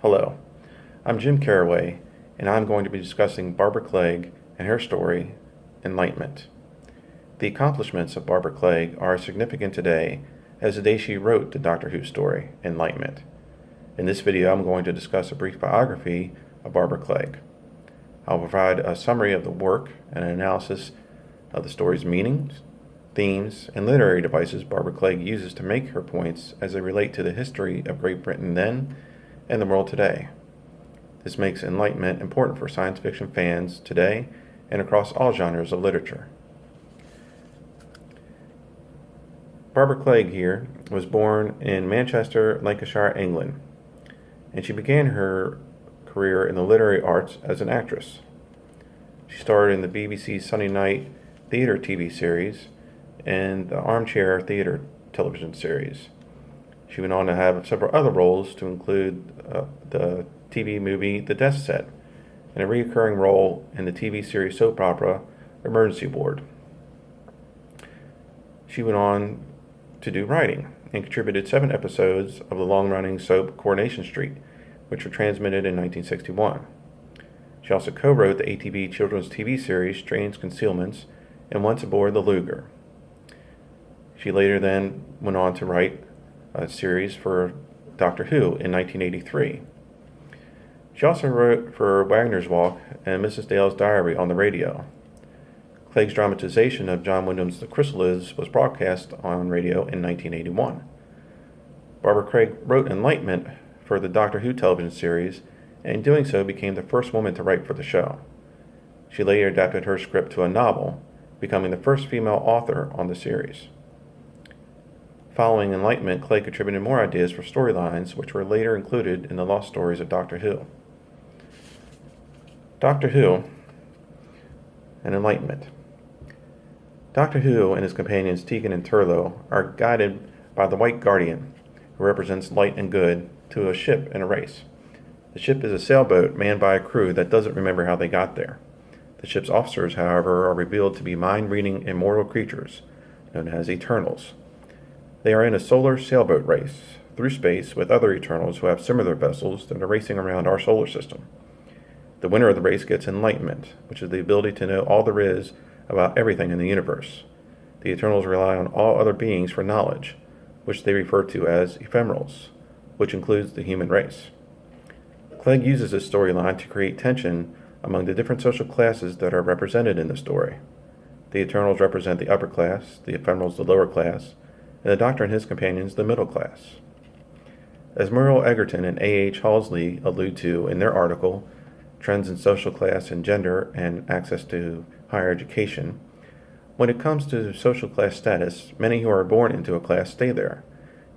Hello, I'm Jim Carraway, and I'm going to be discussing Barbara Clegg and her story, Enlightenment. The accomplishments of Barbara Clegg are as significant today as the day she wrote the Doctor Who story, Enlightenment. In this video, I'm going to discuss a brief biography of Barbara Clegg. I'll provide a summary of the work and an analysis of the story's meanings, themes, and literary devices Barbara Clegg uses to make her points as they relate to the history of Great Britain then and the world today. This makes Enlightenment important for science fiction fans today and across all genres of literature. Barbara Clegg here was born in Manchester, Lancashire, England, and she began her career in the literary arts as an actress. She starred in the BBC's Sunday Night Theatre TV series and the Armchair Theatre television series. She went on to have several other roles, to include the TV movie The Death Set and a recurring role in the TV series soap opera Emergency Ward. She went on to do writing and contributed 7 episodes of the long-running soap Coronation Street, which were transmitted in 1961. She also co-wrote the ATV children's TV series Strange Concealments and Once Aboard the Luger. She later then went on to write a series for Doctor Who in 1983. She also wrote for Wagner's Walk and Mrs. Dale's Diary on the radio. Clegg's dramatization of John Wyndham's The Chrysalids was broadcast on radio in 1981. Barbara Clegg wrote Enlightenment for the Doctor Who television series, and in doing so became the first woman to write for the show. She later adapted her script to a novel, becoming the first female author on the series. Following Enlightenment, Clegg contributed more ideas for storylines, which were later included in the Lost Stories of Doctor Who. Doctor Who and Enlightenment. Doctor Who and his companions Tegan and Turlough are guided by the White Guardian, who represents light and good, to a ship in a race. The ship is a sailboat manned by a crew that doesn't remember how they got there. The ship's officers, however, are revealed to be mind-reading immortal creatures, known as Eternals. They are in a solar sailboat race through space with other Eternals who have similar vessels that are racing around our solar system. The winner of the race gets Enlightenment, which is the ability to know all there is about everything in the universe. The Eternals rely on all other beings for knowledge, which they refer to as ephemerals, which includes the human race. Clegg uses this storyline to create tension among the different social classes that are represented in the story. The Eternals represent the upper class, the ephemerals the lower class, and the Doctor and his companions the middle class. As Muriel Egerton and A.H. Halsey allude to in their article, Trends in Social Class and Gender and Access to Higher Education, when it comes to social class status, many who are born into a class stay there.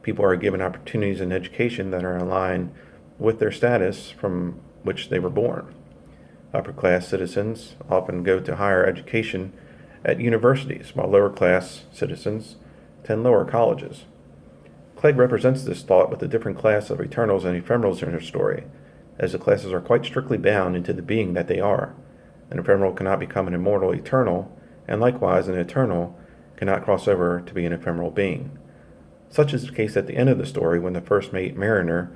People are given opportunities in education that are in line with their status from which they were born. Upper class citizens often go to higher education at universities, while lower class citizens attend lower colleges. Clegg represents this thought with a different class of Eternals and Ephemerals in her story, as the classes are quite strictly bound into the being that they are. An ephemeral cannot become an immortal Eternal, and likewise an Eternal cannot cross over to be an ephemeral being. Such is the case at the end of the story when the first mate, Mariner,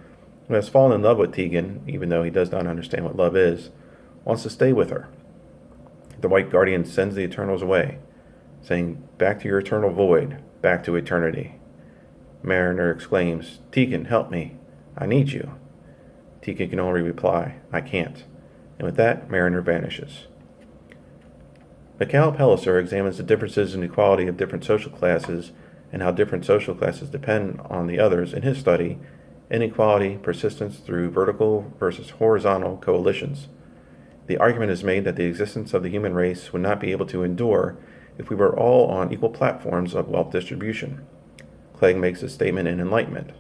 who has fallen in love with Tegan, even though he does not understand what love is, wants to stay with her. The White Guardian sends the Eternals away, saying, "Back to your eternal void, back to eternity." Mariner exclaims, "Tegan, help me. I need you." Tegan can only reply, "I can't." And with that, Mariner vanishes. Mikhail Pellicer examines the differences in equality of different social classes and how different social classes depend on the others in his study, Inequality, Persistence Through Vertical versus Horizontal Coalitions. The argument is made that the existence of the human race would not be able to endure if we were all on equal platforms of wealth distribution. Clegg makes this statement in Enlightenment.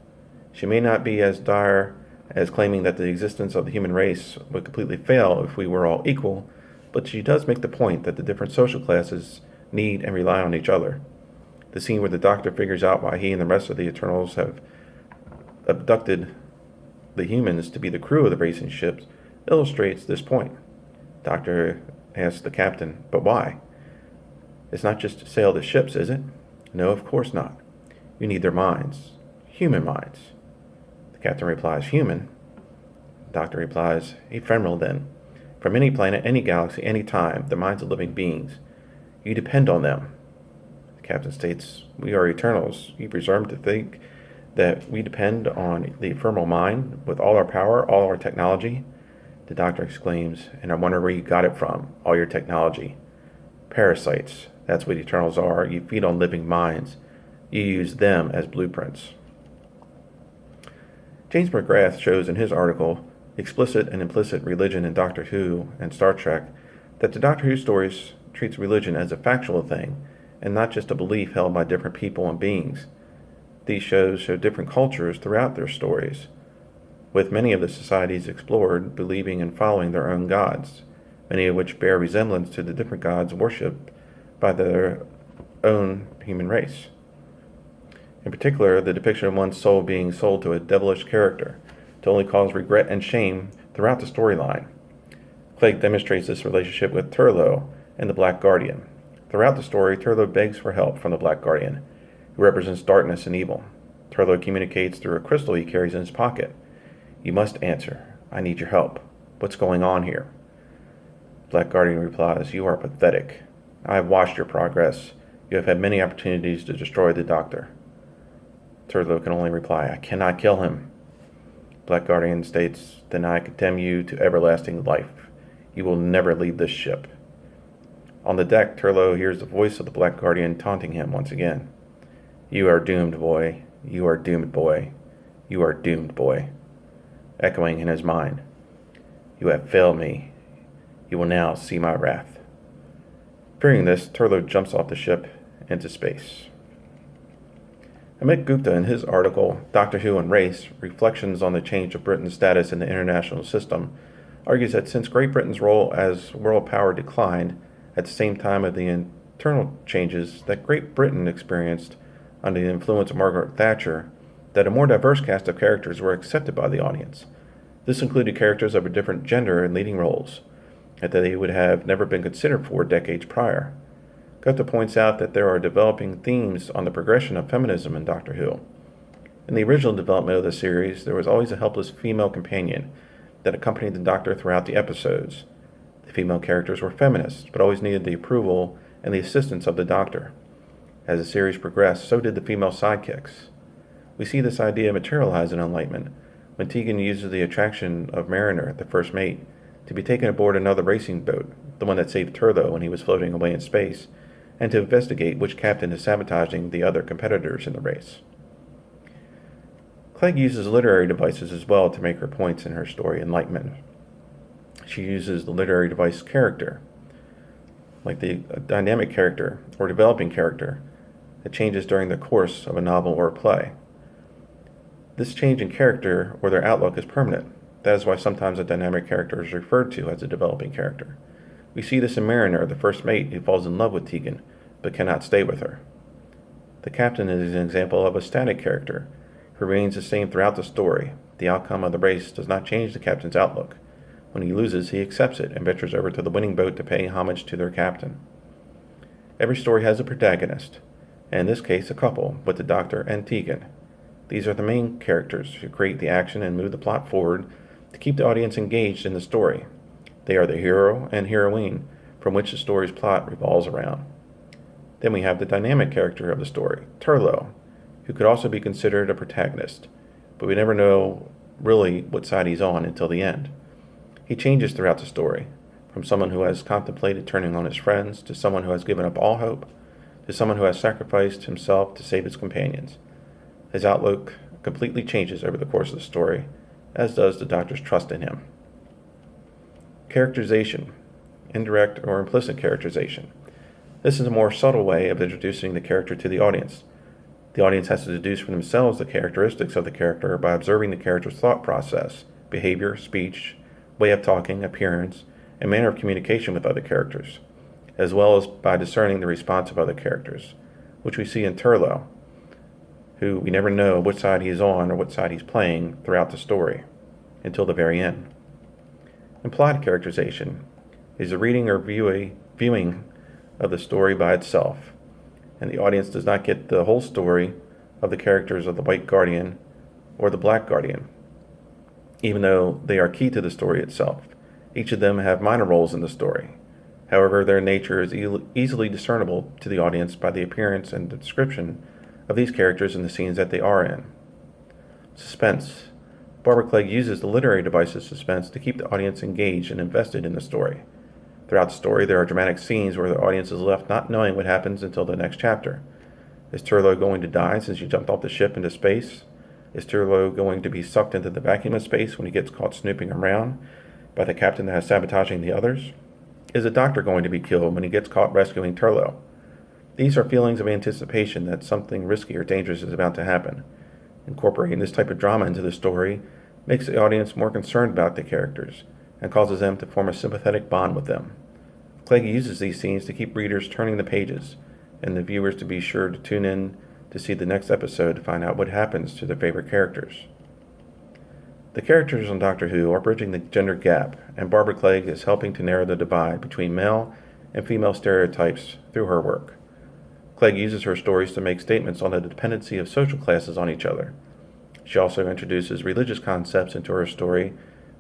She may not be as dire as claiming that the existence of the human race would completely fail if we were all equal, but she does make the point that the different social classes need and rely on each other. The scene where the Doctor figures out why he and the rest of the Eternals have abducted the humans to be the crew of the racing ships illustrates this point. Doctor asks the captain, "But why? It's not just to sail the ships, is it?" "No, of course not. You need their minds. Human minds." The captain replies, "Human? Doctor replies. Ephemeral, then. From any planet, any galaxy, any time, the minds of living beings. You depend on them. The captain states, we are eternals. You presume to think that we depend on the ephemeral mind with all our power, all our technology? The doctor exclaims, and I wonder where you got it from, all your technology. Parasites, that's what eternals are. You feed on living minds. You use them as blueprints. James McGrath shows in his article, Explicit and Implicit Religion in Doctor Who and Star Trek, that the Doctor Who stories treats religion as a factual thing and not just a belief held by different people and beings. These shows show different cultures throughout their stories, with many of the societies explored believing and following their own gods, many of which bear resemblance to the different gods worshipped by their own human race. In particular, the depiction of one's soul being sold to a devilish character to only cause regret and shame throughout the storyline. Clegg demonstrates this relationship with Turlough and the Black Guardian. Throughout the story, Turlough begs for help from the Black Guardian, who represents darkness and evil. Turlough communicates through a crystal he carries in his pocket. You must answer. I need your help. What's going on here? Black Guardian replies, you are pathetic. I have watched your progress. You have had many opportunities to destroy the Doctor. Turlough can only reply, I cannot kill him. Black Guardian states, then I condemn you to everlasting life. You will never leave this ship. On the deck, Turlough hears the voice of the Black Guardian taunting him once again. You are doomed, boy. You are doomed, boy. You are doomed, boy. Echoing in his mind. You have failed me. You will now see my wrath. Fearing this, Turlough jumps off the ship into space. Amit Gupta, in his article, Doctor Who and Race, Reflections on the Change of Britain's Status in the International System, argues that since Great Britain's role as world power declined at the same time of the internal changes that Great Britain experienced under the influence of Margaret Thatcher, that a more diverse cast of characters were accepted by the audience. This included characters of a different gender in leading roles, and that they would have never been considered for decades prior. Gupta points out that there are developing themes on the progression of feminism in Doctor Who. In the original development of the series, there was always a helpless female companion that accompanied the Doctor throughout the episodes. The female characters were feminists, but always needed the approval and the assistance of the Doctor. As the series progressed, so did the female sidekicks. We see this idea materialize in Enlightenment, when Tegan uses the attraction of Mariner, the first mate, to be taken aboard another racing boat, the one that saved Turlough when he was floating away in space, and to investigate which captain is sabotaging the other competitors in the race. Clegg uses literary devices as well to make her points in her story, Enlightenment. She uses the literary device character, like the dynamic character or developing character that changes during the course of a novel or a play. This change in character or their outlook is permanent. That is why sometimes a dynamic character is referred to as a developing character. We see this in Mariner, the first mate who falls in love with Tegan, but cannot stay with her. The captain is an example of a static character who remains the same throughout the story. The outcome of the race does not change the captain's outlook. When he loses, he accepts it and ventures over to the winning boat to pay homage to their captain. Every story has a protagonist, and in this case a couple, with the Doctor and Tegan. These are the main characters who create the action and move the plot forward to keep the audience engaged in the story. They are the hero and heroine from which the story's plot revolves around. Then we have the dynamic character of the story, Turlough, who could also be considered a protagonist, but we never know really what side he's on until the end. He changes throughout the story, from someone who has contemplated turning on his friends, to someone who has given up all hope, to someone who has sacrificed himself to save his companions. His outlook completely changes over the course of the story, as does the Doctor's trust in him. Characterization, indirect or implicit characterization. This is a more subtle way of introducing the character to the audience. The audience has to deduce for themselves the characteristics of the character by observing the character's thought process, behavior, speech, way of talking, appearance, and manner of communication with other characters, as well as by discerning the response of other characters, which we see in Turlough, who we never know which side he is on or what side he's playing throughout the story, until the very end. Implied characterization is the reading or viewing of the story by itself, and the audience does not get the whole story of the characters of the White Guardian or the Black Guardian. even though they are key to the story itself. Each of them have minor roles in the story. However, their nature is easily discernible to the audience by the appearance and the description of these characters in the scenes that they are in. Suspense. Barbara Clegg uses the literary device of suspense to keep the audience engaged and invested in the story. Throughout the story, there are dramatic scenes where the audience is left not knowing what happens until the next chapter. Is Turlough going to die since he jumped off the ship into space? Is Turlough going to be sucked into the vacuum of space when he gets caught snooping around by the captain that is sabotaging the others? Is the doctor going to be killed when he gets caught rescuing Turlough? These are feelings of anticipation that something risky or dangerous is about to happen. Incorporating this type of drama into the story makes the audience more concerned about the characters and causes them to form a sympathetic bond with them. Clegg uses these scenes to keep readers turning the pages and the viewers to be sure to tune in to see the next episode to find out what happens to their favorite characters. The characters on Doctor Who are bridging the gender gap, and Barbara Clegg is helping to narrow the divide between male and female stereotypes through her work. Clegg uses her stories to make statements on the dependency of social classes on each other. She also introduces religious concepts into her story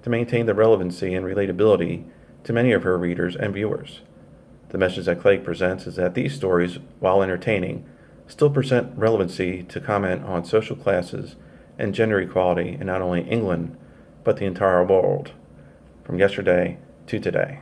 to maintain the relevancy and relatability to many of her readers and viewers. The message that Clegg presents is that these stories, while entertaining, still present relevancy to comment on social classes and gender equality in not only England, but the entire world, from yesterday to today.